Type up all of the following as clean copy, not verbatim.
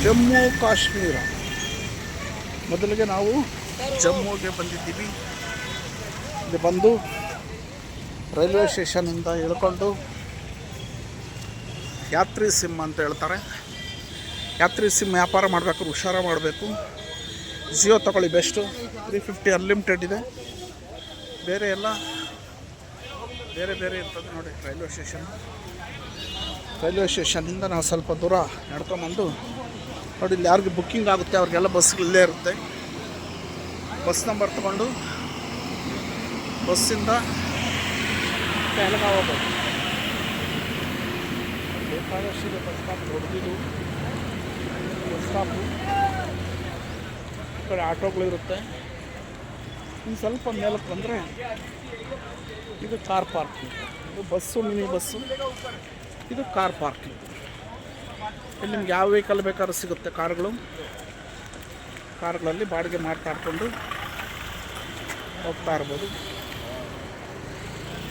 ಜಮ್ಮು ಕಾಶ್ಮೀರ. ಮೊದಲಿಗೆ ನಾವು ಜಮ್ಮುಗೆ ಬಂದಿದ್ದೀವಿ. ಇಲ್ಲಿ ಬಂದು ರೈಲ್ವೆ ಸ್ಟೇಷನಿಂದ ಇಳ್ಕೊಂಡು ಯಾತ್ರಿ ಸಿಮ್ ಅಂತ ಹೇಳ್ತಾರೆ. ಯಾತ್ರಿ ಸಿಮ್ ವ್ಯಾಪಾರ ಮಾಡಬೇಕು, ಹುಷಾರ ಮಾಡಬೇಕು. ಜಿಯೋ ತಗೊಳ್ಳಿ ಬೆಸ್ಟು. 350 ಅನ್ಲಿಮಿಟೆಡ್ ಇದೆ. ಬೇರೆ ಎಲ್ಲ ಬೇರೆ ಬೇರೆ ಇರ್ತದೆ ನೋಡಿ. ರೈಲ್ವೆ ಸ್ಟೇಷನ್ನಿಂದ ನಾವು ಸ್ವಲ್ಪ ದೂರ ನಡ್ಕೊಂಬಂದು ನೋಡಿ, ಇಲ್ಲಿ ಯಾರಿಗೆ ಬುಕ್ಕಿಂಗ್ ಆಗುತ್ತೆ ಅವ್ರಿಗೆಲ್ಲ ಬಸ್ಗಳಿಲ್ಲೇ ಇರುತ್ತೆ. ಬಸ್ ನಂಬರ್ ತೊಗೊಂಡು ಬಸ್ಸಿಂದ ಬೆಳಗಾವಿ ಹೋಗ್ಬೋದು. ಬೇಕಾದಷ್ಟಿದೆ ಬಸ್ ಸ್ಟಾಪ್, ದೊಡ್ಡದಿದು ಬಸ್ ಸ್ಟಾಪು. ಈ ಕಡೆ ಆಟೋಗಳಿರುತ್ತೆ. ಇನ್ನು ಸ್ವಲ್ಪ ಮೇಲಕ್ಕೆ ಬಂದರೆ ಇದು ಕಾರ್ ಪಾರ್ಕಿಂಗ್. ಇದು ಬಸ್ಸು, ಮಿನಿ ಬಸ್ಸು. ಇದು ಕಾರ್ ಪಾರ್ಕಿಂಗ್. ಇಲ್ಲಿ ನಿಮ್ಗೆ ಯಾವ ವೆಹಿಕಲ್ ಬೇಕಾದ್ರೂ ಸಿಗುತ್ತೆ. ಕಾರುಗಳಲ್ಲಿ ಬಾಡಿಗೆ ಮಾತಾಡಿಕೊಂಡು ಹೋಗ್ತಾ ಇರ್ಬೋದು.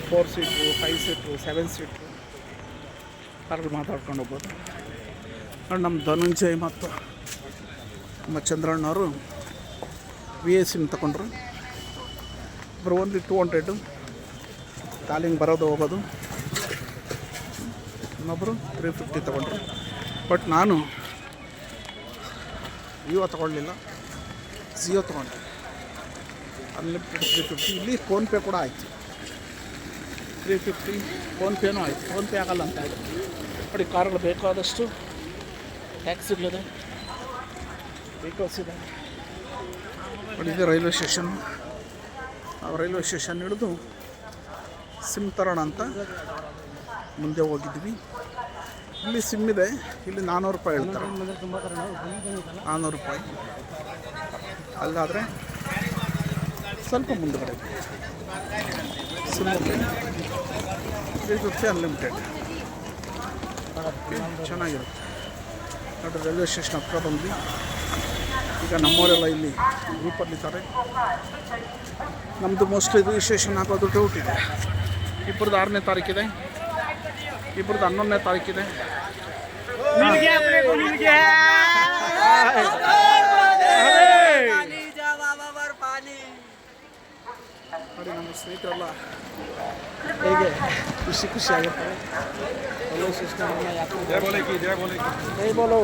4 ಸೀಟು, 5 ಸೀಟು, 7 ಸೀಟು ಕಾರುಗಳು ಮಾತಾಡ್ಕೊಂಡು ಹೋಗ್ಬೋದು. ನೋಡಿ, ನಮ್ಮ ಧನಂಜಯ್ ಮತ್ತು ನಮ್ಮ ಚಂದ್ರಣ್ಣವರು VA ಸಿಮ್ ತಗೊಂಡ್ರು. ಇಬ್ಬರು ಓನ್ಲಿ 200 ಕಾಲಿಂಗ್ ಬರೋದು ಹೋಗೋದು. ಇನ್ನೊಬ್ಬರು 350 ತೊಗೊಂಡ್ರು. ಬಟ್ ನಾನು ವಿವೋ ತೊಗೊಳ್ಳಿಲ್ಲ, ಜಿಯೋ ತೊಗೊಂಡೆ. ಅನ್ಲಿಮಿಟೆಡ್ 350. ಇಲ್ಲಿ ಫೋನ್ಪೇ ಕೂಡ ಆಯಿತು. 350 ಫೋನ್ಪೇನೂ ಆಯಿತು. ಫೋನ್ಪೇ ಆಗಲ್ಲ ಅಂತ ಹೇಳಿ ನೋಡಿ. ಕಾರುಗಳು ಬೇಕಾದಷ್ಟು, ಟ್ಯಾಕ್ಸಿಗಳಿದೆ, ವೆಹಿಕಲ್ಸ್ ಇದೆ ನೋಡಿ. ಇದೆ ರೈಲ್ವೆ ಸ್ಟೇಷನ್ನು. ನಾವು ರೈಲ್ವೆ ಸ್ಟೇಷನ್ ಹಿಡಿದು ಸಿಮ್ ತರೋಣ ಅಂತ ಮುಂದೆ ಹೋಗಿದ್ವಿ. ಇಲ್ಲಿ ಸಿಮ್ ಇದೆ. ಇಲ್ಲಿ 400 ರೂಪಾಯಿ ಹೇಳ್ತಾರೆ. 400 ರೂಪಾಯಿ. ಅಲ್ಲಾದರೆ ಸ್ವಲ್ಪ ಮುಂದುಗಡೆ ಸಿಮ್ 350 ಅನ್ಲಿಮಿಟೆಡ್. ಚೆನ್ನಾಗಿರುತ್ತೆ ನೋಡಿ. ರೈಲ್ವೆ ಸ್ಟೇಷನ್ ಹತ್ರ ಬಂದ್ವಿ. ಈಗ ನಮ್ಮವರೆಲ್ಲ ಇಲ್ಲಿ ಗ್ರೂಪಲ್ಲಿದ್ದಾರೆ. ನಮ್ಮದು ಮೋಸ್ಟ್ಲಿ ರಿಜಿಸ್ಟ್ರೇಷನ್ ಆಗೋದು ಡೌಟ್ ಇದೆ. ಇಬ್ಬರದ್ದು 6ನೇ ತಾರೀಕಿದೆ, ಇಬ್ಬರದ್ದು 11ನೇ ತಾರೀಕಿದೆ. ನೋಡಿ, ನಮ್ಮ ಸ್ನೇಹಿತರೆಲ್ಲ ಹೇಗೆ ಖುಷಿ ಆಗುತ್ತೆ. ರೈಲ್ವೆ ಸ್ಟೇಷನ್ ಜೈ ಬೋಲೋ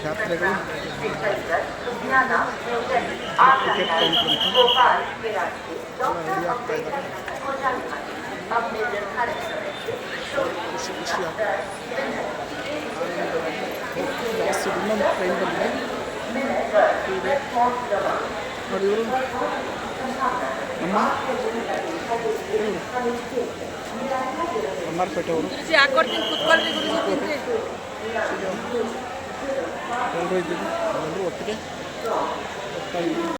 ಯಾತ್ರೆಗಳು. ಟಿಕೆಟ್ ಕೌಂಟರ್ ಅಂತ ರೆಡಿ ಆಗ್ತಾ ಇದ್ದಾರೆ. ಖುಷಿ ಆಗ್ತದೆ. ಜಾಸ್ತಿ ಇನ್ನೊಂದು ಟ್ರೈನ್ ಬಂದರೆ ನೋಡಿ. ಇವರು ನಮ್ಮ ಅಮ್ಮಾರ್ಪೇಟೆ ಅವರು ಎಲ್ಲರೂ ಇದ್ದೀವಿ. ಎಲ್ಲರೂ ಒಟ್ಟಿಗೆ ಹೋಗ್ತಾ ಇದ್ದೀವಿ.